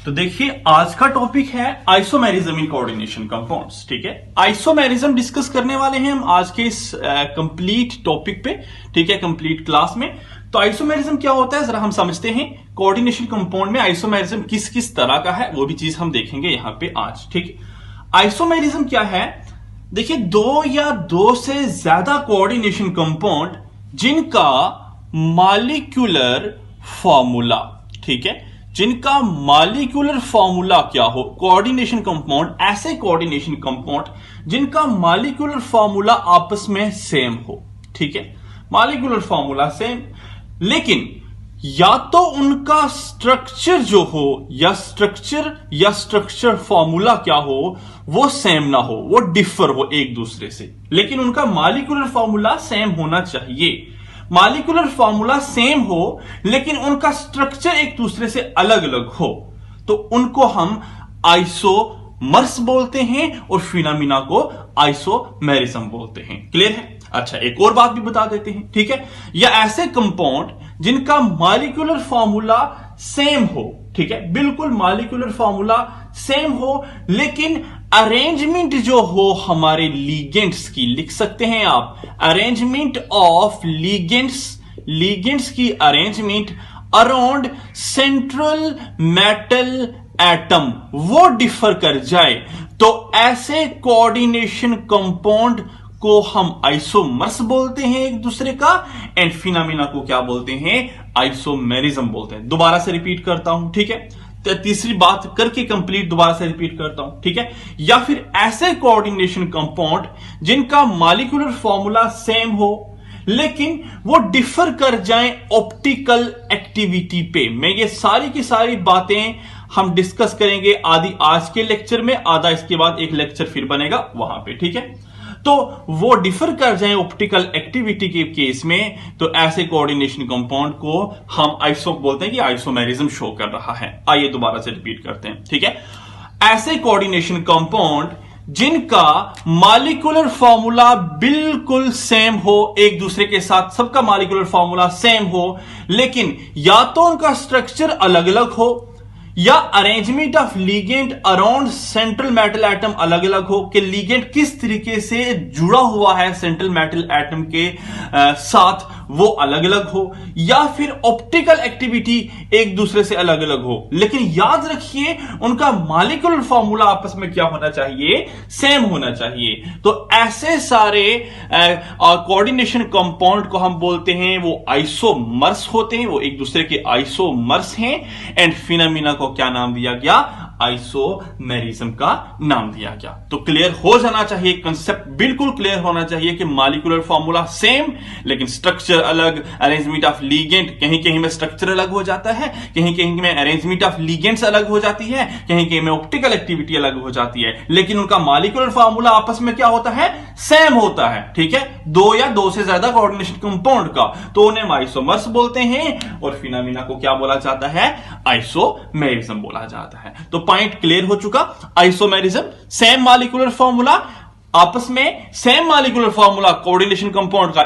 तो देखिए आज का टॉपिक है आइसोमेरिज्म इन कोऑर्डिनेशन कंपाउंड्स। ठीक है, आइसोमेरिज्म डिस्कस करने वाले हैं हम आज के इस कंप्लीट टॉपिक पे। ठीक है, कंप्लीट क्लास में। तो आइसोमेरिज्म क्या होता है जरा हम समझते हैं। कोऑर्डिनेशन कंपाउंड में आइसोमेरिज्म किस किस तरह का है वो भी चीज हम देखेंगे यहां पे आज। ठीक है, आइसोमेरिज्म क्या है? देखिए दो या दो से ज्यादा कोऑर्डिनेशन कंपाउंड जिनका मॉलिक्यूलर फॉर्मूला, ठीक है, जिनका मॉलिक्यूलर फॉर्मूला क्या हो, कोऑर्डिनेशन कंपाउंड, ऐसे कोऑर्डिनेशन कंपाउंड जिनका मॉलिक्यूलर फॉर्मूला आपस में सेम हो। ठीक है, मॉलिक्यूलर फॉर्मूला सेम, लेकिन या तो उनका स्ट्रक्चर जो हो या स्ट्रक्चर फॉर्मूला क्या हो वो सेम ना हो, वो डिफर हो एक दूसरे से, लेकिन उनका मॉलिक्यूलर फॉर्मूला सेम होना चाहिए। मॉलिक्यूलर फॉर्मूला सेम हो लेकिन उनका स्ट्रक्चर एक दूसरे से अलग अलग हो तो उनको हम आइसोमर्स बोलते हैं और फिनोमिना को आइसोमेरिज्म बोलते हैं। क्लियर है? अच्छा, एक और बात भी बता देते हैं। ठीक है, या ऐसे कंपाउंड जिनका मॉलिक्यूलर फॉर्मूला सेम हो, ठीक है, बिल्कुल मॉलिक्यूलर फॉर्मूला सेम हो, लेकिन अरेंजमेंट जो हो हमारे लिगेंड्स की, लिख सकते हैं आप, अरेंजमेंट ऑफ लिगेंड्स की arrangement around central metal atom वो डिफर कर जाए तो ऐसे कोऑर्डिनेशन कंपाउंड को हम आइसोमर्स बोलते हैं एक दूसरे का, एंड फिनोमिना को क्या बोलते हैं? आइसोमेरिज्म बोलते हैं। दोबारा से रिपीट करता हूं। ठीक है, तो तीसरी बात करके कंप्लीट दोबारा से रिपीट करता हूं। ठीक है, या फिर ऐसे कोऑर्डिनेशन कंपाउंड जिनका मॉलिक्यूलर फॉर्मूला सेम हो लेकिन वो डिफर कर जाएं ऑप्टिकल एक्टिविटी पे। मैं ये सारी की सारी बातें हम डिस्कस करेंगे, आदि आज के लेक्चर में, आधा इसके बाद एक लेक्चर फिर बनेगा वहां पे। ठीक है, तो वो डिफर कर जाए ऑप्टिकल एक्टिविटी के केस में तो ऐसे कोऑर्डिनेशन कंपाउंड को हम आइसो बोलते हैं कि आइसोमेरिज्म शो कर रहा है। आइए दोबारा से रिपीट करते हैं। ठीक है, ऐसे कोऑर्डिनेशन कंपाउंड जिनका मॉलिक्यूलर फॉर्मूला बिल्कुल सेम हो, एक दूसरे के साथ सबका मॉलिक्यूलर फॉर्मूला सेम हो, लेकिन या तो उनका स्ट्रक्चर अलग अलग हो या arrangement of ligand around central metal atom अलग अलग हो, कि लिगेंड किस तरीके से जुड़ा हुआ है सेंट्रल मेटल एटम के साथ वो अलग अलग हो, या फिर ऑप्टिकल एक्टिविटी एक दूसरे से अलग अलग हो, लेकिन याद रखिए उनका मॉलिक्यूलर फॉर्मूला आपस में क्या होना चाहिए? सेम होना चाहिए। तो ऐसे सारे कोऑर्डिनेशन कंपाउंड को हम बोलते हैं वो आइसोमर्स होते हैं, वो एक दूसरे के आइसोमर्स हैं, एंड फिनोमिना को क्या नाम दिया गया? आइसोमेरिज्म का नाम दिया गया। तो क्लियर हो जाना चाहिए, कंसेप्ट बिल्कुल क्लियर होना चाहिए कि मॉलिक्यूलर फॉर्मूला सेम लेकिन स्ट्रक्चर अलग, अरेंजमेंट ऑफ लिगेंड, कहीं कहीं में स्ट्रक्चर अलग हो जाता है, कहीं कहीं में अरेंजमेंट ऑफ लिगेंड्स अलग हो जाती है, कहीं कहीं में ऑप्टिकल एक्टिविटी अलग हो जाती है, लेकिन उनका मॉलिक्यूलर फॉर्मूला आपस में क्या होता है? सेम होता है। ठीक है, दो या दो से ज्यादा कोऑर्डिनेशन कंपाउंड का, तो उन्हें आइसोमर्स बोलते हैं और फिनोमिना को क्या बोला जाता है? आइसोमेरिज्म बोला जाता है। तो पॉइंट क्लियर हो चुका। आइसोमेरिज्म, सेम मॉलिक्यूलर फॉर्मूला, आपस में same molecular formula coordination compound का,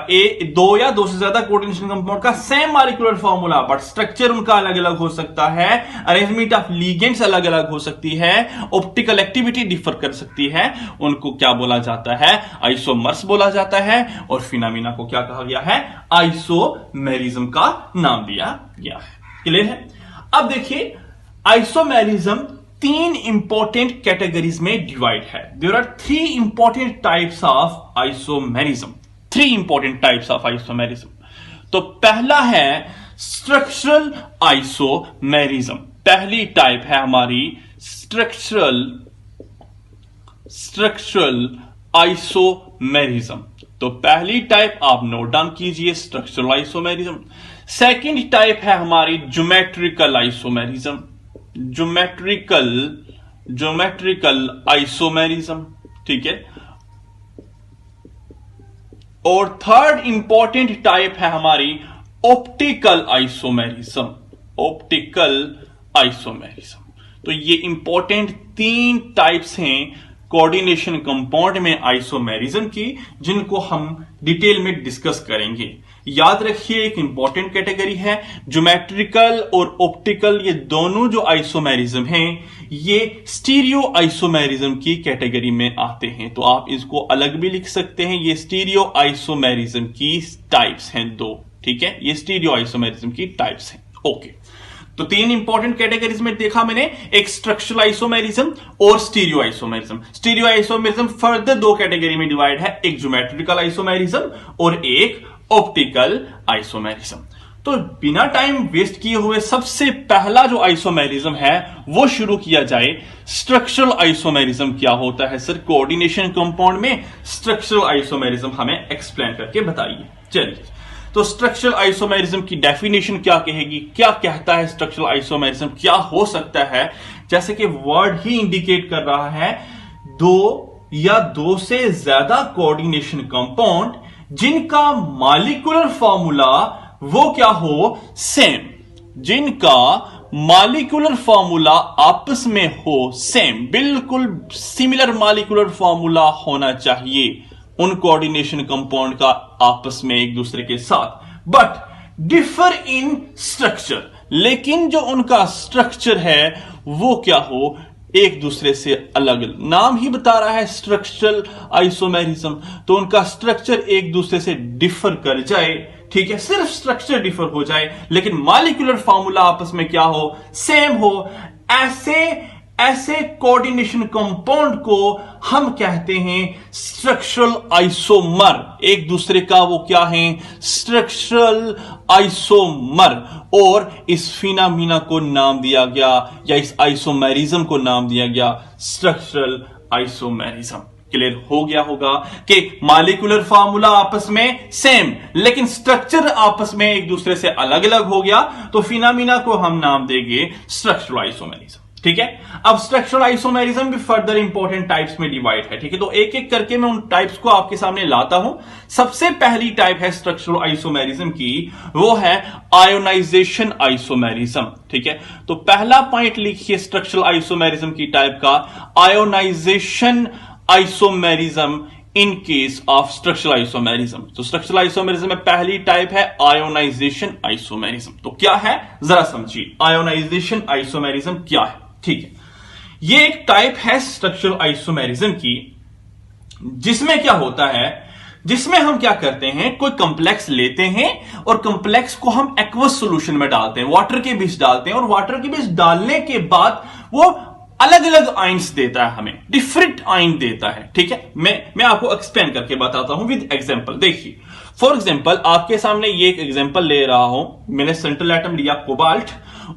दो या दो से ज्यादा कोऑर्डिनेशन कंपाउंड का same molecular formula, but structure उनका अलग अलग हो सकता है, अरेंजमेंट ऑफ लिगेंड्स अलग अलग हो सकती है, ऑप्टिकल एक्टिविटी डिफर कर सकती है, उनको क्या बोला जाता है? आइसोमर्स बोला जाता है, और फिनोमिना को क्या कहा गया है? आइसोमेरिज्म का नाम दिया गया है। क्लियर है? अब देखिए आइसोमेरिज्म तीन इंपॉर्टेंट कैटेगरीज में डिवाइड है। There are three important types of isomerism. Three important types of isomerism. तो पहला है स्ट्रक्चरल आइसोमेरिज्म। पहली टाइप है हमारी स्ट्रक्चरल आइसोमेरिज्म। तो पहली टाइप आप नोट डाउन कीजिए, स्ट्रक्चरल आइसोमेरिज्म। सेकेंड टाइप है हमारी ज्योमेट्रिकल आइसोमेरिज्म, ज्योमेट्रिकल आइसोमेरिज्म। ठीक है, और थर्ड इंपॉर्टेंट टाइप है हमारी ऑप्टिकल आइसोमेरिज्म, ऑप्टिकल आइसोमेरिज्म। तो ये इंपॉर्टेंट तीन टाइप्स हैं कोऑर्डिनेशन कंपाउंड में आइसोमेरिज्म की, जिनको हम डिटेल में डिस्कस करेंगे। याद रखिए एक इंपॉर्टेंट कैटेगरी है ज्योमेट्रिकल और ऑप्टिकल, ये दोनों जो आइसोमेरिज्म हैं ये स्टीरियो आइसोमेरिज्म की कैटेगरी में आते हैं। तो आप इसको अलग भी लिख सकते हैं, ये स्टीरियो आइसोमेरिज्म की टाइप्स हैं दो, ठीक है, ये स्टीरियो आइसोमेरिज्म की टाइप्स हैं। ओके, तो तीन इंपॉर्टेंट कैटेगरीज में देखा मैंने, एक स्ट्रक्चरल आइसोमेरिज्म और stereo isomerism. Stereo isomerism further दो कैटेगरी में डिवाइड है, एक ज्योमेट्रिकल आइसोमेरिज्म और एक ऑप्टिकल आइसोमेरिज्म। तो बिना टाइम वेस्ट किए हुए सबसे पहला जो आइसोमेरिज्म है वो शुरू किया जाए। स्ट्रक्चरल आइसोमेरिज्म क्या होता है सर? कोऑर्डिनेशन कंपाउंड में स्ट्रक्चरल आइसोमेरिज्म हमें एक्सप्लेन करके बताइए। चलिए, तो स्ट्रक्चरल आइसोमेरिज्म की डेफिनेशन क्या कहेगी, क्या कहता है स्ट्रक्चरल आइसोमेरिज्म, क्या हो सकता है? जैसे कि वर्ड ही इंडिकेट कर रहा है, दो या दो से ज्यादा कोऑर्डिनेशन कंपाउंड जिनका मॉलिक्यूलर फॉर्मूला वो क्या हो, सेम, जिनका मॉलिक्यूलर फॉर्मूला आपस में हो सेम, बिल्कुल सिमिलर मॉलिक्यूलर फॉर्मूला होना चाहिए उन कोऑर्डिनेशन कंपाउंड का आपस में एक दूसरे के साथ, बट डिफर इन स्ट्रक्चर, लेकिन जो उनका स्ट्रक्चर है वो क्या हो, एक दूसरे से अलग। नाम ही बता रहा है स्ट्रक्चरल आइसोमेरिज्म, तो उनका स्ट्रक्चर एक दूसरे से डिफर कर जाए, ठीक है, सिर्फ स्ट्रक्चर डिफर हो जाए लेकिन मॉलिक्यूलर फॉर्मूला आपस में क्या हो, सेम हो। ऐसे कोऑर्डिनेशन कंपाउंड को हम कहते हैं स्ट्रक्चरल आइसोमर। एक दूसरे का वो क्या है, स्ट्रक्चरल आइसोमर। और इस फिनोमेना को नाम दिया गया, या इस आइसोमेरिज्म को नाम दिया गया स्ट्रक्चरल आइसोमेरिज्म। क्लियर हो गया होगा कि मॉलिक्यूलर फॉर्मूला आपस में सेम लेकिन स्ट्रक्चर आपस में एक दूसरे से अलग अलग हो गया, तो फिनोमेना को हम नाम देंगे स्ट्रक्चरल आइसोमेरिज्म। ठीक है, अब स्ट्रक्चरल आइसोमेरिज्म भी फर्दर इंपॉर्टेंट टाइप्स में डिवाइड है। ठीक है, तो एक एक करके मैं उन टाइप्स को आपके सामने लाता हूं। सबसे पहली टाइप है स्ट्रक्चरल आइसोमेरिज्म की, वो है आयोनाइजेशन आइसोमेरिज्म। ठीक है, तो पहला पॉइंट लिखिए स्ट्रक्चरल आइसोमेरिज्म की टाइप का, ionization isomerism in case of structural isomerism. तो स्ट्रक्चरल आइसोमेरिज्म में पहली टाइप है आयोनाइजेशन आइसोमेरिज्म। तो क्या है जरा समझिए, आयोनाइजेशन आइसोमेरिज्म क्या है। ठीक है, ये एक टाइप है स्ट्रक्चरल आइसोमेरिज्म की, जिसमें क्या होता है, जिसमें हम क्या करते हैं, कोई कंप्लेक्स लेते हैं और कंप्लेक्स को हम एक्वस सॉल्यूशन में डालते हैं, वाटर के बीच डालते हैं, और वाटर के बीच डालने के बाद वो अलग अलग आयंस देता है, हमें डिफरेंट आयन देता है। ठीक है, मैं आपको एक्सप्लेन करके बताता हूं विद एग्जांपल। देखिए, फॉर एग्जांपल आपके सामने ये एक एग्जांपल ले रहा हूं, मैंने सेंट्रल एटम लिया कोबाल्ट,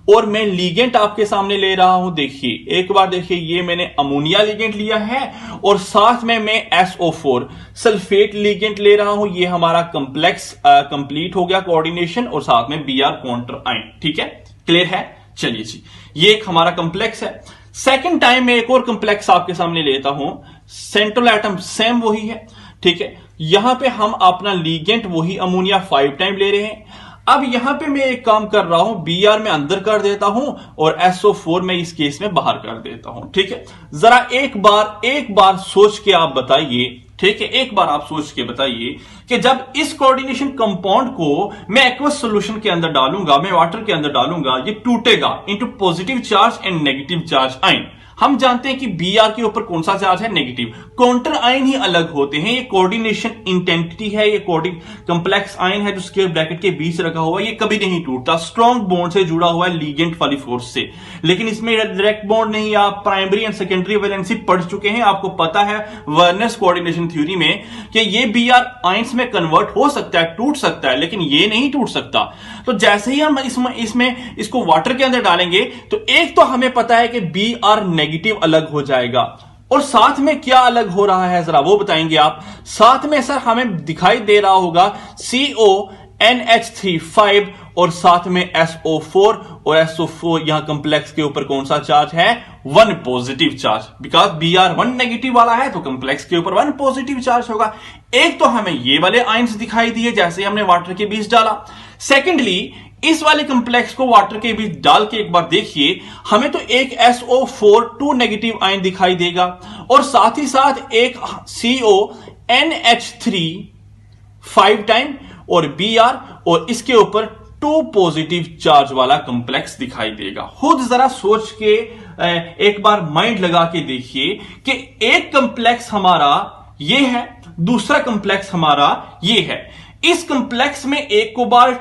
और मैं लिगेंड आपके सामने ले रहा हूं। देखिए, एक बार देखिए, ये मैंने अमोनिया लिगेंड लिया है और साथ में मैं SO4 सल्फेट लिगेंड ले रहा हूं। ये हमारा कंप्लेक्स कंप्लीट हो गया कोऑर्डिनेशन, और साथ में Br काउंटर आयन। ठीक है, क्लियर है। चलिए जी, ये एक हमारा कंप्लेक्स है। सेकंड टाइम में एक और कंप्लेक्स आपके सामने लेता हूं, सेंट्रल एटम सेम वही है। ठीक है, यहां पे हम अपना लिगेंड वही अमोनिया 5 टाइम ले रहे हैं। अब यहां पे मैं एक काम कर रहा हूं, Br में अंदर कर देता हूं और SO4 में इस केस में बाहर कर देता हूं। ठीक है, जरा एक बार सोच के आप बताइए, ठीक है, एक बार आप सोच के बताइए कि जब इस कोऑर्डिनेशन कंपाउंड को मैं एक्वस सॉल्यूशन के अंदर डालूंगा, मैं वाटर के अंदर डालूंगा, ये टूटेगा into positive charge and negative charge ion. हम जानते हैं कि Br के ऊपर कौन सा चार्ज है, नेगेटिव। काउंटर आयन ही अलग होते हैं, ये कोऑर्डिनेशन इंटेंसिटी है, ये कंप्लेक्स आयन है जो स्क्वायर ब्रैकेट के बीच रखा हुआ है, ये कभी नहीं टूटता, स्ट्रॉन्ग बॉन्ड से जुड़ा हुआ है लिगेंड वाली फोर्स से। लेकिन इसमें डायरेक्ट बॉन्ड नहीं। आप प्राइमरी एंड सेकेंडरी वैलेंसी पढ़ चुके हैं, आपको पता है वर्नर्स कोऑर्डिनेशन थ्योरी में कि ये Br आयंस में कन्वर्ट हो सकता है, टूट सकता है, लेकिन ये नहीं टूट सकता। तो जैसे ही हम इसमें इसको वाटर के अंदर डालेंगे, तो एक तो हमें पता है कि Br नेगेटिव अलग हो जाएगा, और साथ में क्या अलग हो रहा है जरा वो बताएंगे आप। साथ में सर हमें दिखाई दे रहा होगा CONH3 और साथ में SO4, और SO4 यहां कंप्लेक्स के ऊपर कौन सा चार्ज है, 1 positive charge, because Br 1 negative वाला है तो कंप्लेक्स के ऊपर 1 पॉजिटिव चार्ज होगा। एक तो हमें ये वाले आयंस दिखाई दिए जैसे हमने वाटर के बीच डाला। सेकेंडली, इस वाले कंप्लेक्स को वाटर के बीच डाल के एक बार देखिए, हमें तो एक SO4 2 नेगेटिव आयन दिखाई देगा और साथ ही साथ एक CONH3 5 टाइम और Br और इसके ऊपर 2 पॉजिटिव चार्ज वाला कंप्लेक्स दिखाई देगा। खुद जरा सोच के एक बार माइंड लगा के देखिए कि एक कंप्लेक्स हमारा ये है, दूसरा कंप्लेक्स हमारा ये है। इस कंप्लेक्स में एक कोबाल्ट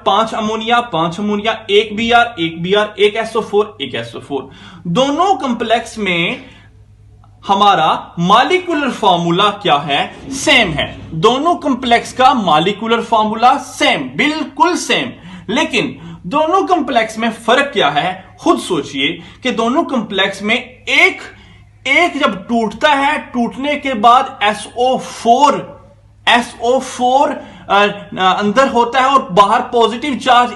5 अमोनिया 5 अमोनिया, एक Br एक SO4 एक SO4, दोनों कंप्लेक्स में हमारा मॉलिक्यूलर फार्मूला क्या है, सेम है। दोनों कंप्लेक्स का मॉलिक्यूलर फार्मूला सेम, बिल्कुल सेम। लेकिन दोनों कंप्लेक्स में फर्क क्या है, खुद सोचिए कि दोनों कंप्लेक्स में एक जब टूटता है, टूटने के बाद SO4 अंदर होता है और बाहर पॉजिटिव चार्ज,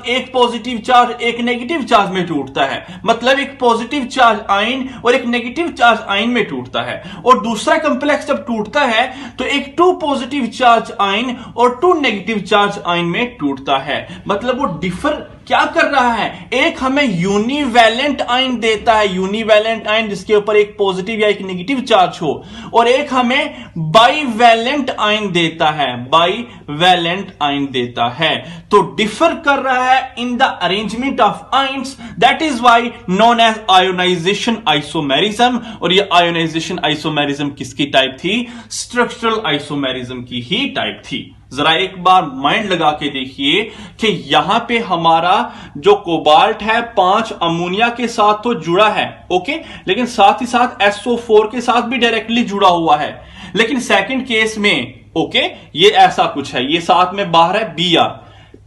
एक नेगेटिव चार्ज में टूटता है। मतलब एक पॉजिटिव चार्ज आयन और एक नेगेटिव चार्ज आयन में टूटता है। और दूसरा कंप्लेक्स जब टूटता है तो एक 2 पॉजिटिव चार्ज आयन और 2 नेगेटिव चार्ज आयन में टूटता है। मतलब वो डिफर क्या कर रहा है, एक हमें यूनिवैलेंट आयन देता है, यूनिवैलेंट आयन जिसके ऊपर एक पॉजिटिव या एक नेगेटिव चार्ज हो, और एक हमें बाईवैलेंट आयन देता है, बाईवैलेंट आयन देता है। तो डिफर कर रहा है in the arrangement of ions, that is why known as ionization isomerism. और ये आयोनाइजेशन आइसोमेरिज्म किसकी टाइप थी, स्ट्रक्चरल आइसोमेरिज्म की ही टाइप थी। जरा एक बार माइंड लगा के देखिए कि यहां पे हमारा जो कोबाल्ट है 5 अमोनिया के साथ तो जुड़ा है, ओके, लेकिन साथ ही साथ SO4 के साथ भी डायरेक्टली जुड़ा हुआ है। लेकिन सेकंड केस में, ओके, ये ऐसा कुछ है, ये साथ में बाहर है Br,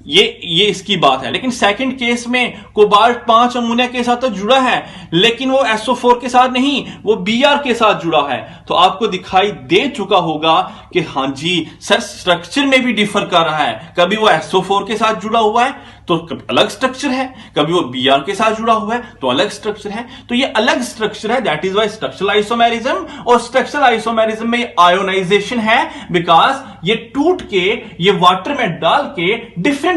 ये इसकी बात है। लेकिन सेकंड केस में कोबाल्ट 5 अमोनिया के साथ तो जुड़ा है, लेकिन वो SO4 के साथ नहीं, वो Br के साथ जुड़ा है। तो आपको दिखाई दे चुका होगा कि हां जी सर, स्ट्रक्चर में भी डिफर कर रहा है। कभी वो SO4 के साथ जुड़ा हुआ है तो अलग स्ट्रक्चर है, कभी वो Br के साथ जुड़ा हुआ है तो अलग स्ट्रक्चर है। तो ये अलग स्ट्रक्चर है, that is why structural isomerism. और स्ट्रक्चरल आइसोमेरिज्म में आयोनाइजेशन है, बिकॉज ये टूट के ये वाटर में डाल के डिफरेंट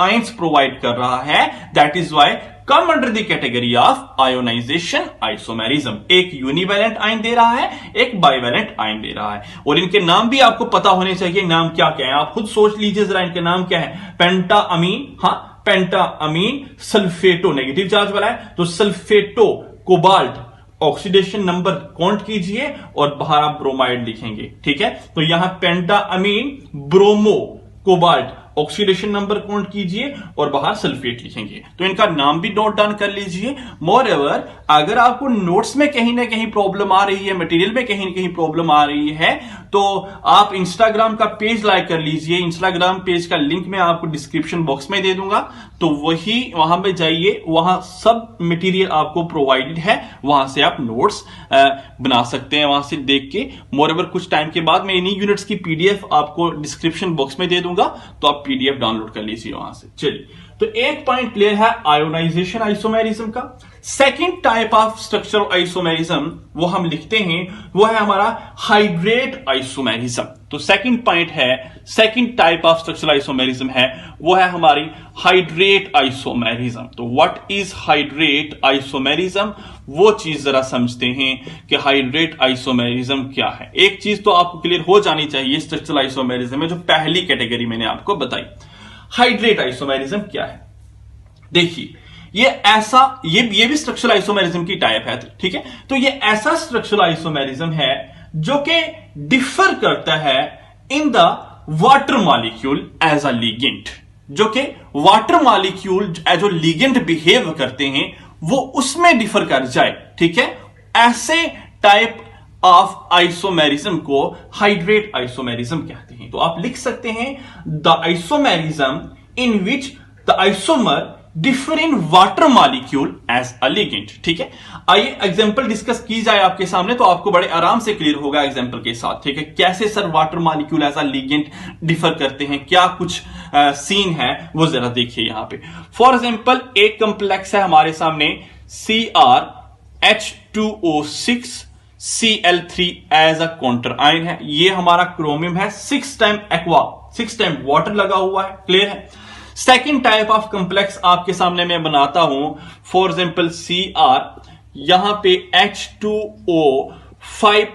आयंस प्रोवाइड कर रहा है, that is why come under the category of ionization isomerism. एक यूनिवैलेंट आयन दे रहा है, एक बाइवैलेंट आयन दे रहा है। और इनके नाम भी आपको पता होने चाहिए, नाम क्या क्या है, आप खुद सोच लीजिए जरा, इनके नाम क्या है। पेंटा अमीन, हाँ, पेंटा अमीन सल्फेटो नेगेटिव चार्ज वाला है, तो सल्फेटो कोबाल्ट, ऑक्सीडेशन नंबर काउंट कीजिए और बाहर आप ब्रोमाइड लिखेंगे, ठीक है। तो यहां penta ammine bromo cobalt, oxidation number count कीजिए और बाहर सल्फेट लिखेंगे। तो इनका नाम भी नोट डाउन कर लीजिए। मोर एवर, अगर आपको नोट्स में कहीं ना कहीं प्रॉब्लम आ रही है, मटेरियल में कहीं ना कहीं प्रॉब्लम आ रही है, तो आप इंस्टाग्राम का पेज लाइक कर लीजिए। इंस्टाग्राम पेज का लिंक मैं आपको डिस्क्रिप्शन बॉक्स में दे दूंगा, तो वहां पे जाइए, वहां सब मटेरियल आपको प्रोवाइडेड है, वहां से आप नोट्स बना सकते हैं, वहां से देख के। मोर एवर, कुछ टाइम के बाद मैं इन्हीं यूनिट्स की PDF आपको डिस्क्रिप्शन बॉक्स में दे दूंगा, तो आप PDF डाउनलोड कर लीजिए वहां से। चलिए, तो एक पॉइंट क्लियर है आयोनाइजेशन आइसोमेरिज्म का। Second type of structural isomerism वो हम लिखते हैं, वो है हमारा हाइड्रेट आइसोमेरिज्म। तो सेकंड पॉइंट है, second type of structural isomerism है, वो है हमारी हाइड्रेट आइसोमेरिज्म। तो व्हाट इज हाइड्रेट आइसोमेरिज्म, वो चीज जरा समझते हैं कि हाइड्रेट आइसोमेरिज्म क्या है। एक चीज तो आपको क्लियर हो जानी चाहिए स्ट्रक्चरल आइसोमेरिज्म में, जो पहली कैटेगरी मैंने आपको बताई। हाइड्रेट आइसोमेरिज्म क्या है, देखिए, ये भी स्ट्रक्चरल आइसोमेरिज्म की टाइप है, ठीक है। तो ये ऐसा स्ट्रक्चरल आइसोमेरिज्म है जो कि डिफर करता है in the water molecule as a ligand, जो कि water molecule as a ligand behave करते हैं, वो उसमें डिफर कर जाए, ठीक है। ऐसे टाइप ऑफ आइसोमेरिज्म को हाइड्रेट आइसोमेरिज्म कहते हैं। तो आप लिख सकते हैं the isomerism in which the isomer differ in water molecule as a ligand, ठीक है। आइए एग्जांपल डिस्कस की जाए आपके सामने, तो आपको बड़े आराम से क्लियर होगा एग्जांपल के साथ, ठीक है। कैसे sir water molecule as a ligand differ करते हैं, क्या कुछ सीन है, वो जरा देखिए यहां पे। फॉर एग्जांपल, एक कंप्लेक्स है हमारे सामने CrH2O6 Cl3 as a counter ion है। ये हमारा क्रोमियम है, 6 टाइम एक्वा, 6 टाइम वाटर लगा हुआ है, क्लियर है। सेकेंड टाइप ऑफ कंप्लेक्स आपके सामने मैं बनाता हूं, फॉर एग्जाम्पल Cr, यहां पे H2O5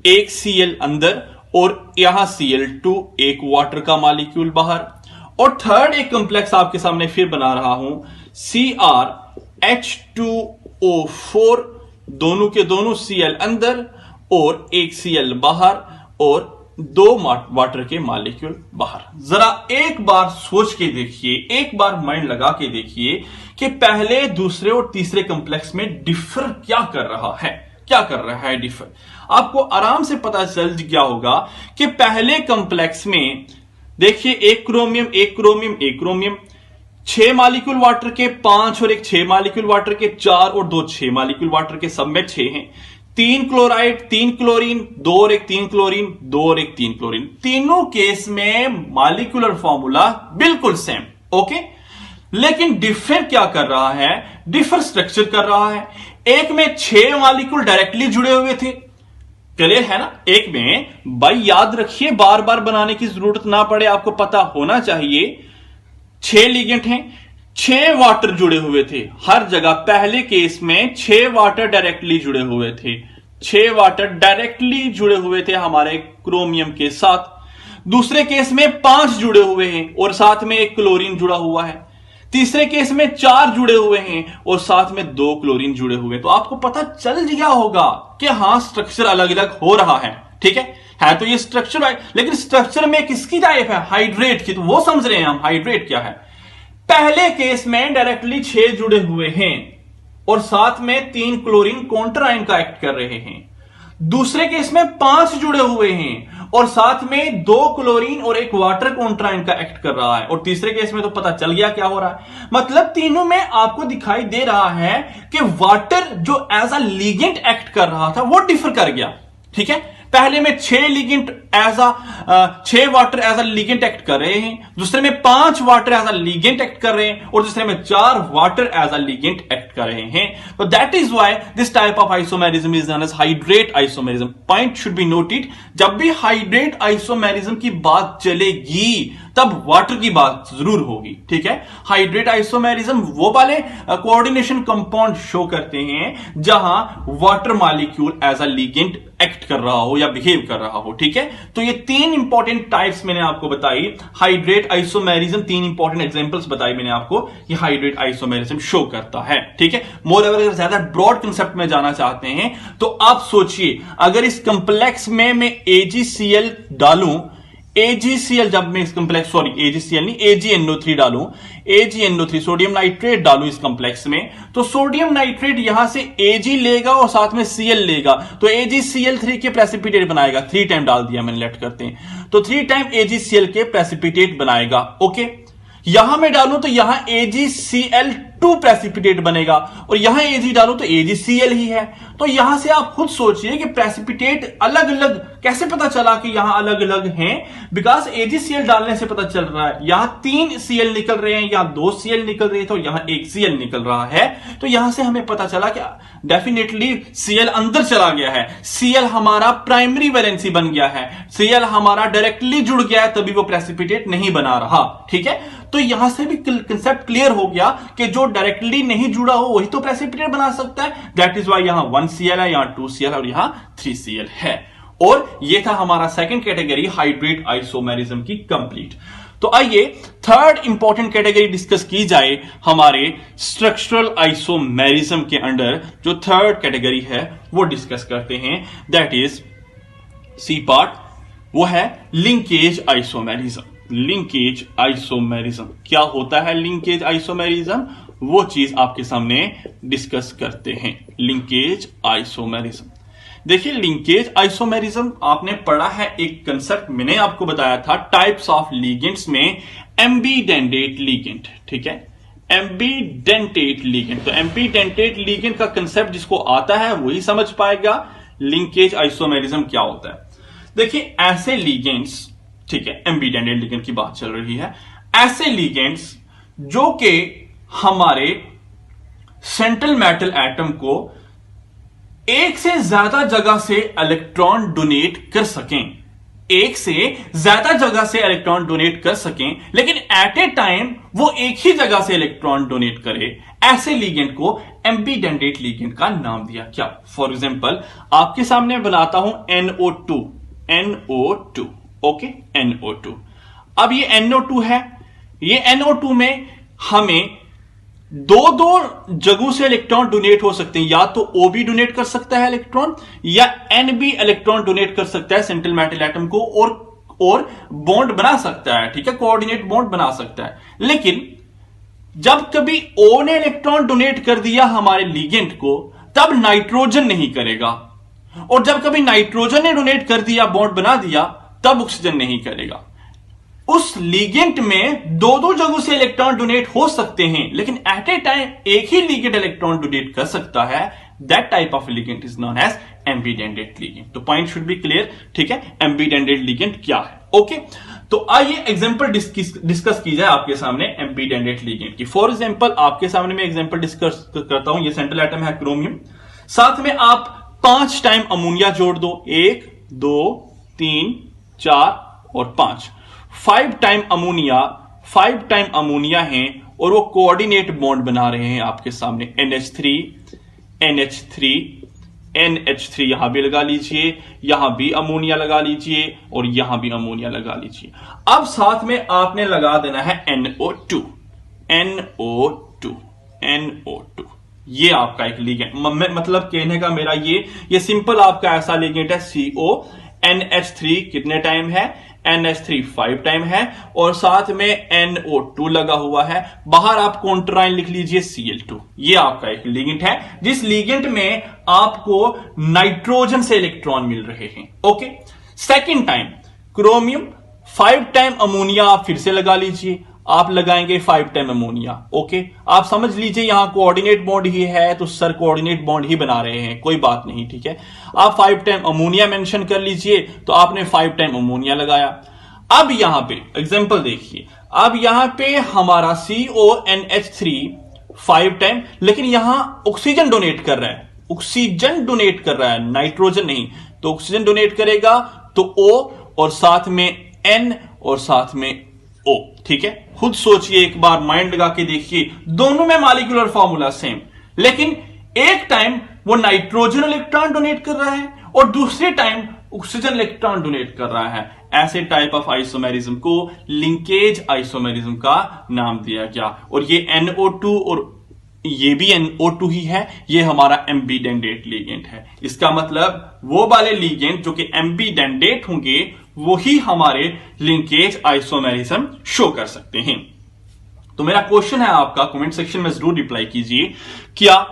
एक Cl अंदर और यहां Cl2 एक वाटर का मॉलिक्यूल बाहर। और थर्ड एक कंप्लेक्स आपके सामने फिर बना रहा हूं, Cr H2O4, दोनों के दोनों Cl अंदर और एक Cl बाहर और दो वाटर के मॉलिक्यूल बाहर। जरा एक बार सोच के देखिए, एक बार माइंड लगा के देखिए कि पहले, दूसरे और तीसरे कंप्लेक्स में डिफर क्या कर रहा है, क्या कर रहा है डिफर। आपको आराम से पता चल गया होगा कि पहले कंप्लेक्स में देखिए एक क्रोमियम, एक क्रोमियम, एक क्रोमियम, 6 मॉलिक्यूल वाटर के, 5 और एक 6 मॉलिक्यूल वाटर के, 4 और 2 6 मॉलिक्यूल वाटर के, सब में 6 हैं। 3 क्लोराइड, 3 क्लोरीन, 2 और एक 3 क्लोरीन, 2 और एक 3 क्लोरीन। तीनों केस में मॉलिक्यूलर फॉर्मूला बिल्कुल सेम, ओके। लेकिन डिफर क्या कर रहा है, डिफर स्ट्रक्चर कर रहा है। एक में 6 मॉलिक्यूल डायरेक्टली जुड़े हुए थे, क्लियर है ना। एक में, भाई याद रखिए, बार बार बनाने की जरूरत ना पड़े, आपको पता होना चाहिए, 6 लिगेंड हैं, 6 वाटर जुड़े हुए थे हर जगह। पहले केस में 6 वाटर डायरेक्टली जुड़े हुए थे, 6 वाटर डायरेक्टली जुड़े हुए थे हमारे क्रोमियम के साथ। दूसरे केस में 5 जुड़े हुए हैं और साथ में एक क्लोरीन जुड़ा हुआ है। तीसरे केस में 4 जुड़े हुए हैं और साथ में 2 क्लोरीन जुड़े हुए। तो आपको पता चल गया होगा कि हां, स्ट्रक्चर अलग अलग हो रहा है, ठीक है तो ये स्ट्रक्चर है। लेकिन स्ट्रक्चर में किसकी टाइप है, हाइड्रेट की, तो वो समझ रहे हैं हम हाइड्रेट क्या है। पहले केस में डायरेक्टली 6 जुड़े हुए हैं और साथ में 3 क्लोरीन काउंटर आयन का एक्ट कर रहे हैं। दूसरे केस में 5 जुड़े हुए हैं और साथ में 2 क्लोरीन और एक वाटर काउंटर आयन का एक्ट कर रहा है। और तीसरे केस में तो पता चल गया क्या हो रहा है। मतलब तीनों में आपको दिखाई दे रहा है कि वाटर जो एज अ लीगेंट एक्ट कर रहा था वो डिफर कर गया, ठीक है। पहले में 6 ligand 6 water as a ligand act कर रहे हैं, दूसरे में 5 water as a ligand act कर रहे हैं और दूसरे में 4 water as a ligand act कर रहे हैं। तो that is why this type of isomerism is known as hydrate isomerism. Point should be noted, जब भी हाइड्रेट आइसोमेरिज्म की बात चलेगी तब वाटर की बात जरूर होगी, ठीक है। हाइड्रेट आइसोमेरिज्म वो वाले कोऑर्डिनेशन कंपाउंड शो करते हैं जहां water molecule as a ligand act कर रहा हो या बिहेव कर रहा हो, ठीक है। तो ये 3 इंपॉर्टेंट टाइप्स मैंने आपको बताई हाइड्रेट आइसोमेरिज्म, 3 इंपॉर्टेंट एग्जांपल्स बताई मैंने आपको, ये हाइड्रेट आइसोमेरिज्म शो करता है, ठीक है। मोर अगर ज्यादा ब्रॉड कंसेप्ट में जाना चाहते हैं तो आप सोचिए, अगर इस कंप्लेक्स में मैं AgCl डालूं, AgCl जब मैं इस कंप्लेक्स, सॉरी AgCl नहीं, AgNO3 डालूं, AgNO3 सोडियम नाइट्रेट डालूं इस कंप्लेक्स में, तो सोडियम नाइट्रेट यहां से Ag लेगा और साथ में Cl लेगा, तो AgCl3 के प्रेसिपिटेट बनाएगा। 3 टाइम डाल दिया मैंने, लेट करते हैं, तो 3 टाइम AgCl के प्रेसिपिटेट बनाएगा, ओके। यहां मैं डालूं तो यहां AgCl2 प्रेसिपिटेट बनेगा और यहां Ag डालूं तो AgCl ही है। तो यहां से आप खुद सोचिए कि प्रेसिपिटेट अलग अलग कैसे पता चला कि यहां अलग अलग हैं, बिकॉज AgCl डालने से पता चल रहा है। यहां 3 Cl निकल रहे हैं, यहां 2 Cl निकल रहे थे और यहां 1 Cl निकल रहा है। तो यहां से हमें पता चला कि डेफिनेटली Cl अंदर चला गया है, Cl हमारा प्राइमरी वैलेंसी बन गया है, Cl हमारा डायरेक्टली जुड़ गया है, तभी वो प्रेसिपिटेट नहीं बना रहा, ठीक है। तो यहां से भी कंसेप्ट क्लियर हो गया कि जो डायरेक्टली नहीं जुड़ा हो वही तो प्रेसिपिटेट बना सकता है। दैट इज वाई यहां 1 Cl है, यहां 2 Cl और यहां 3 Cl है। और ये था हमारा सेकंड कैटेगरी हाइड्रेट आइसोमेरिज्म की कंप्लीट। तो आइए थर्ड इंपॉर्टेंट कैटेगरी डिस्कस की जाए हमारे स्ट्रक्चरल आइसोमेरिज्म के अंडर। जो थर्ड कैटेगरी है वो डिस्कस करते हैं, दैट इज सी पार्ट, वो है लिंकेज आइसोमेरिज्म। लिंकेज आइसोमेरिज्म क्या होता है, लिंकेज आइसोमेरिज्म वो चीज आपके सामने डिस्कस करते हैं। लिंकेज आइसोमेरिज्म, देखिए लिंकेज आइसोमेरिज्म आपने पढ़ा है, एक कंसेप्ट मैंने आपको बताया था टाइप्स ऑफ लिगेंड्स में, एम्बीडेंटेट लिगेंड, ठीक है, एम्बीडेंटेट लिगेंड। तो एम्बीडेंटेट लिगेंड का कंसेप्ट जिसको आता है वही समझ पाएगा लिंकेज आइसोमेरिज्म क्या होता है। देखिए ऐसे लिगेंड्स, ठीक है, एम्बीडेंटेट लिगेंड की बात चल रही है, ऐसे लिगेंड्स जो कि हमारे सेंट्रल मेटल एटम को एक से ज्यादा जगह से इलेक्ट्रॉन डोनेट कर सकें, एक से ज्यादा जगह से इलेक्ट्रॉन डोनेट कर सकें, लेकिन एट ए टाइम वो एक ही जगह से इलेक्ट्रॉन डोनेट करे, ऐसे लिगेंड को एम्बीडेंडेट लिगेंड का नाम दिया। क्या? फॉर एग्जांपल आपके सामने बनाता हूं NO2, ओके, NO2। अब ये NO2 है, ये NO2 में हमें दो जगहों से इलेक्ट्रॉन डोनेट हो सकते हैं, या तो O भी डोनेट कर सकता है इलेक्ट्रॉन, या N भी इलेक्ट्रॉन डोनेट कर सकता है सेंट्रल मेटल एटम को, और बॉन्ड बना सकता है, ठीक है, कोऑर्डिनेट बॉन्ड बना सकता है। लेकिन जब कभी O ने इलेक्ट्रॉन डोनेट कर दिया हमारे लिगेंड को, तब नाइट्रोजन नहीं करेगा, और जब कभी नाइट्रोजन ने डोनेट कर दिया, बॉन्ड बना दिया, तब ऑक्सीजन नहीं करेगा। उस लिगेंड में दो जगहों से इलेक्ट्रॉन डोनेट हो सकते हैं, लेकिन एट ए टाइम एक ही लिगेंड इलेक्ट्रॉन डोनेट कर सकता है। That type of ligand is known as ambidentate ligand. तो पॉइंट शुड बी क्लियर, ठीक है। एम्बीडेंडेट लिगेंड क्या है? ओके, तो आइए एग्जांपल डिस्कस की जाए आपके सामने एम्बीडेंडेट लिगेंड की। फॉर एग्जांपल आपके सामने मैं एग्जांपल डिस्कस करता हूं। ये सेंट्रल एटम है क्रोमियम, साथ में आप 5 टाइम अमोनिया जोड़ दो, 1 2 3 4 और 5, 5 टाइम अमोनिया है, और वो कोऑर्डिनेट बॉन्ड बना रहे हैं आपके सामने। NH3 यहां भी लगा लीजिए, यहां भी अमोनिया लगा लीजिए, और यहां भी अमोनिया लगा लीजिए। अब साथ में आपने लगा देना है NO2। ये आपका एक लिगेंड, मतलब कहने का मेरा ये सिंपल आपका ऐसा लिगेंड है CO। NH3 कितने टाइम है? NH3 5 टाइम है, और साथ में NO2 लगा हुआ है। बाहर आप कॉन्ट्राइन लिख लीजिए Cl2। ये आपका एक लिगेंड है, जिस लिगेंड में आपको नाइट्रोजन से इलेक्ट्रॉन मिल रहे हैं। Okay, second time chromium, 5 time ammonia आप फिर से लगा लीजिए, आप लगाएंगे 5 टाइम अमोनिया। ओके, आप समझ लीजिए यहां कोऑर्डिनेट बॉन्ड ही है, तो सर कोऑर्डिनेट बॉन्ड ही बना रहे हैं, कोई बात नहीं, ठीक है। आप 5 टाइम अमोनिया मेंशन कर लीजिए, तो आपने 5 टाइम अमोनिया लगाया। अब यहां पे एग्जांपल देखिए, अब यहां पे हमारा CONH3 5 टाइम, लेकिन यहां ऑक्सीजन डोनेट कर रहा है, नाइट्रोजन नहीं। तो ऑक्सीजन डोनेट करेगा तो O, और साथ में N, और साथ में O, ठीक है। खुद सोचिए, एक बार माइंड लगा के देखिए, दोनों में मॉलिक्यूलर फॉर्मूला सेम, लेकिन एक टाइम वो नाइट्रोजन इलेक्ट्रॉन डोनेट कर रहा है, और दूसरे टाइम ऑक्सीजन इलेक्ट्रॉन डोनेट कर रहा है। ऐसे टाइप ऑफ आइसोमेरिज्म को लिंकेज आइसोमेरिज्म का नाम दिया गया। और ये NO2 और ये भी NO2 ही है, ये हमारा एम्बीडेंडेट लिगेंड है। इसका मतलब वो वाले लिगेंड जो कि एम्बीडेंडेट होंगे, वो ही हमारे लिंकेज आइसोमेरिज्म शो कर सकते हैं। तो मेरा क्वेश्चन है आपका, कमेंट सेक्शन में जरूर रिप्लाई कीजिए, क्या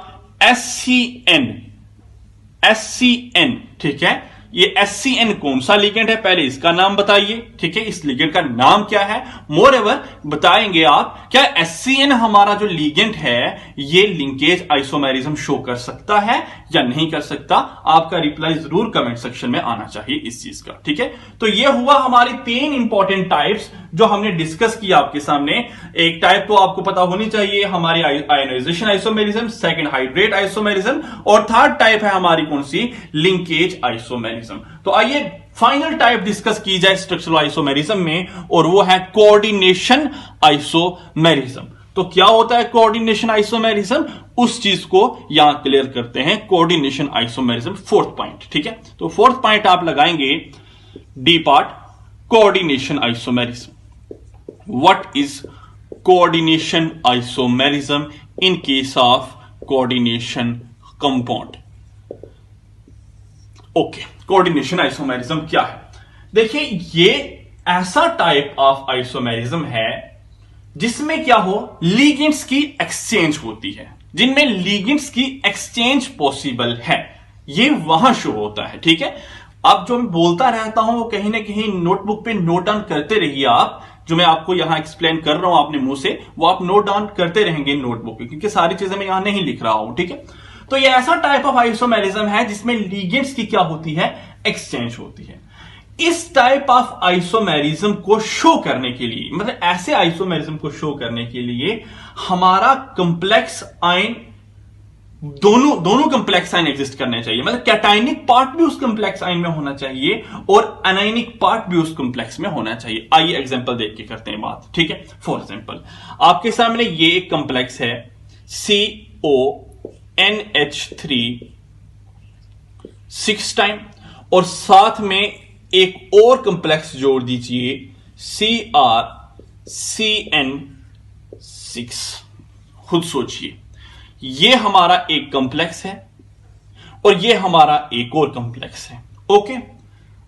SCN, ठीक है, ये SCN कौन सा लिगेंड है? पहले इसका नाम बताइए, ठीक है, इस लिगेंड का नाम क्या है। मोर एवर बताएंगे आप, क्या SCN हमारा जो लिगेंड है, ये लिंकेज आइसोमेरिज्म शो कर सकता है या नहीं कर सकता? आपका रिप्लाई जरूर कमेंट सेक्शन में आना चाहिए इस चीज का, ठीक है। तो ये हुआ हमारी 3 इंपॉर्टेंट टाइप्स जो हमने डिस्कस किया आपके सामने। एक टाइप तो आपको पता होनी चाहिए, हमारी ionization isomerism, second hydrate isomerism, और थर्ड टाइप है हमारी कौन सी? Linkage isomerism. तो आइए फाइनल टाइप डिस्कस की जाए स्ट्रक्चरल आइसोमेरिज्म में, और वो है कोऑर्डिनेशन आइसोमेरिज्म। तो क्या होता है कोऑर्डिनेशन आइसोमेरिज्म? उस चीज को यहां क्लियर करते हैं। कोऑर्डिनेशन आइसोमेरिज्म, 4th पॉइंट, ठीक है। तो 4th पॉइंट आप लगाएंगे D part, coordination isomerism. What is coordination isomerism in case of coordination compound? Okay, coordination isomerism क्या है? देखिए, ये ऐसा टाइप ऑफ आइसोमेरिज्म है जिसमें क्या हो, लिगेंड्स की एक्सचेंज होती है, जिनमें लिगेंड्स की एक्सचेंज पॉसिबल है, ये वहां शो होता है, ठीक है। अब जो मैं बोलता रहता हूं वो कहीं ना कहीं नोटबुक पे नोट डाउन करते रहिए आप। जो मैं आपको यहां एक्सप्लेन कर रहा हूं अपने मुंह से, वो आप नोट डाउन करते रहेंगे नोटबुक पे, क्योंकि सारी चीजें मैं यहां नहीं लिख रहा हूं, ठीक है। तो ये ऐसा टाइप ऑफ आइसोमेरिज्म है जिसमें लिगेंड्स की क्या होती है? एक्सचेंज होती है। इस टाइप ऑफ आइसोमेरिज्म को शो करने के लिए, मतलब ऐसे आइसोमेरिज्म को शो करने के लिए हमारा कंप्लेक्स आयन दोनों कंप्लेक्स आयन एग्जिस्ट करने चाहिए, मतलब कैटायनिक पार्ट भी उस कंप्लेक्स आयन में होना चाहिए और एनायनिक पार्ट भी उस कंप्लेक्स में होना चाहिए। आइए एग्जांपल देख के करते हैं बात, ठीक है। फॉर एग्जांपल आपके सामने ये एक कंप्लेक्स है CONH3 6 टाइम और साथ में एक और कंप्लेक्स जोड़ दीजिए CrCN6। खुद सोचिए, ये हमारा एक कंप्लेक्स है और ये हमारा एक और कंप्लेक्स है। ओके,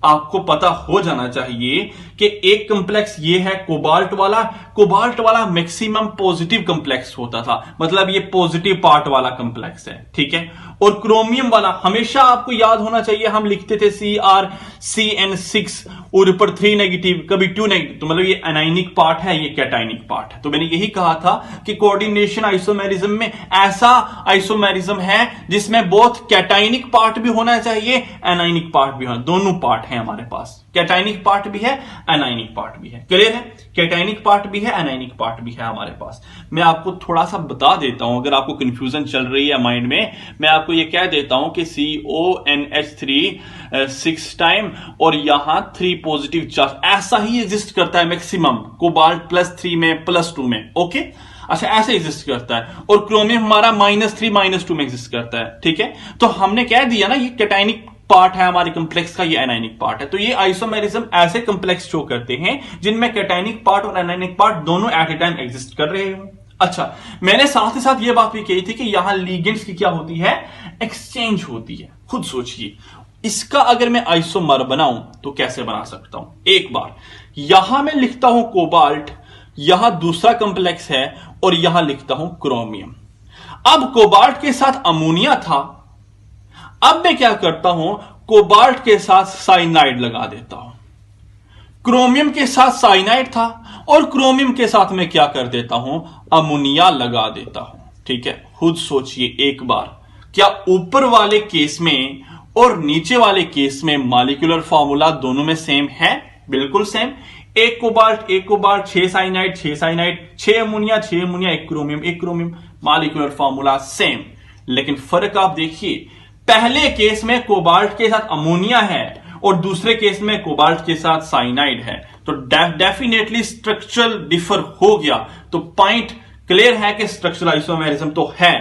आपको पता हो जाना चाहिए कि एक कंप्लेक्स ये है कोबाल्ट वाला मैक्सिमम पॉजिटिव कंप्लेक्स होता था, मतलब ये पॉजिटिव पार्ट वाला कंप्लेक्स है, ठीक है। और क्रोमियम वाला हमेशा आपको याद होना चाहिए, हम लिखते थे CrCN6 और ऊपर 3 नेगेटिव कभी 2 नेगेटिव, तो मतलब ये एनायनिक पार्ट है, ये कैटायनिक पार्ट है। तो मैंने यही कहा था कि कोऑर्डिनेशन आइसोमेरिज्म में ऐसा आइसोमेरिज्म है जिसमें बोथ कैटायनिक पार्ट भी होना चाहिए, एनायनिक पार्ट भी होना, दोनों पार्ट है हमारे पास, कैटायनिक पार्ट भी है, एनायनिक पार्ट भी है। क्लियर है? कैटायनिक पार्ट भी है, एनायनिक पार्ट भी है हमारे पास। मैं आपको थोड़ा सा बता देता हूं, अगर आपको कंफ्यूजन चल रही है माइंड में, मैं आपको ये कह देता हूं कि CONH3 6 टाइम और यहां 3 पॉजिटिव चार्ज ऐसा ही एग्जिस्ट करता है मैक्सिमम, कोबाल्ट +3 में +2 में। ओके, अच्छा ऐसे एग्जिस्ट करता है। और क्रोमियम हमारा -3 -2 में एग्जिस्ट करता है, ठीक है। तो हमने कह दिया ना ये कैटायनिक पार्ट है हमारे कंप्लेक्स का, ये एनायनिक पार्ट है। तो ये आइसोमेरिज्म ऐसे कंप्लेक्स शो करते हैं जिनमें कैटायनिक पार्ट और एनायनिक पार्ट दोनों एट ए टाइम एग्जिस्ट कर रहे हो। अच्छा, मैंने साथ ही साथ ये बात भी कही थी कि यहां लीगेंड्स की क्या होती है, एक्सचेंज होती है। खुद सोचिए, इसका अगर मैं आइसोमर बनाऊं तो कैसे बना सकता हूं। एक बार यहां मैं लिखता हूं कोबाल्ट, यहां दूसरा कंप्लेक्स है और यहां लिखता हूं क्रोमियम। अब कोबाल्ट के साथ अमोनिया था, अब मैं क्या करता हूं, कोबाल्ट के साथ साइनाइड लगा देता हूं। क्रोमियम के साथ साइनाइड था और क्रोमियम के साथ मैं क्या कर देता हूं, अमोनिया लगा देता हूं, ठीक है। खुद सोचिए एक बार, क्या ऊपर वाले केस में और नीचे वाले केस में मॉलिक्यूलर फॉर्मूला दोनों में सेम है? बिल्कुल सेम। एक cobalt 6 cyanide 6 cyanide, 6 ammonia 6 ammonia, एक क्रोमियम, मॉलिक्यूलर फॉर्मूला सेम। लेकिन फर्क आप देखिए, पहले केस में कोबाल्ट के साथ अमोनिया है और दूसरे केस में कोबाल्ट के साथ साइनाइड है, तो डेफिनेटली स्ट्रक्चरल डिफर हो गया। तो पॉइंट क्लियर है कि स्ट्रक्चरल आइसोमेरिज्म तो है,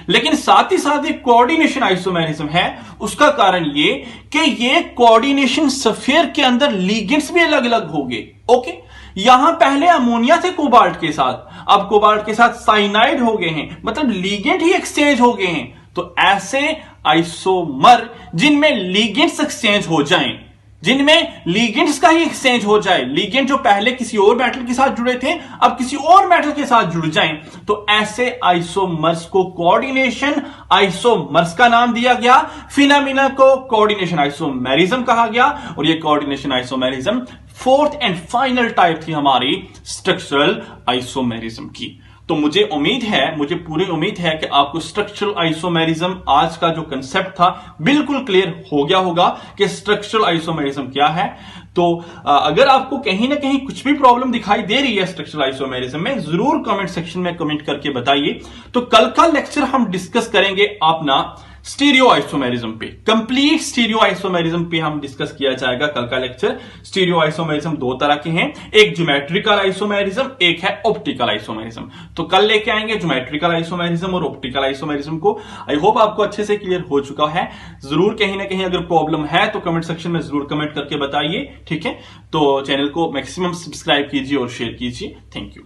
लेकिन साथ ही साथ एक कोऑर्डिनेशन आइसोमेरिज्म है। उसका कारण ये कि ये कोऑर्डिनेशन स्फीयर के अंदर लीगेंड्स भी अलग अलग हो गए। ओके, यहां पहले अमोनिया थे कोबाल्ट के साथ, अब कोबाल्ट के साथ साइनाइड हो गए हैं, मतलब लीगेंड ही एक्सचेंज हो गए हैं। तो ऐसे आइसोमर जिनमें लीगेंड्स एक्सचेंज हो जाएं, जिनमें लीगेंड्स का ही एक्सचेंज हो जाए, लीगेंड जो पहले किसी और मेटल के साथ जुड़े थे अब किसी और मेटल के साथ जुड़ जाएं, तो ऐसे आइसोमर्स को कोऑर्डिनेशन आइसोमर्स का नाम दिया गया। फिनोमेना को कोऑर्डिनेशन आइसोमेरिज्म कहा गया और ये coordination isomerism fourth and final type थी हमारी स्ट्रक्चरल आइसोमेरिज्म की। तो मुझे पूरी उम्मीद है कि आपको स्ट्रक्चरल आइसोमेरिज्म आज का जो कंसेप्ट था बिल्कुल क्लियर हो गया होगा कि स्ट्रक्चरल आइसोमेरिज्म क्या है। तो अगर आपको कहीं ना कहीं कुछ भी प्रॉब्लम दिखाई दे रही है स्ट्रक्चरल आइसोमेरिज्म में, जरूर कमेंट सेक्शन में कमेंट करके बताइए। तो कल का लेक्चर हम डिस्कस करेंगे अपना स्टीरियो आइसोमेरिज्म पे, कंप्लीट स्टीरियो आइसोमेरिज्म पे हम डिस्कस किया जाएगा कल का लेक्चर। स्टीरियो आइसोमेरिज्म 2 तरह के हैं, एक ज्योमेट्रिकल आइसोमेरिज्म, एक है ऑप्टिकल आइसोमेरिज्म। तो कल लेके आएंगे ज्योमेट्रिकल आइसोमेरिज्म और ऑप्टिकल आइसोमेरिज्म को। आई होप आपको अच्छे से क्लियर हो चुका है। जरूर कहीं ना कहीं अगर प्रॉब्लम है तो कमेंट सेक्शन में जरूर कमेंट करके बताइए, ठीक है। तो चैनल को मैक्सिमम सब्सक्राइब कीजिए और शेयर कीजिए। Thank you.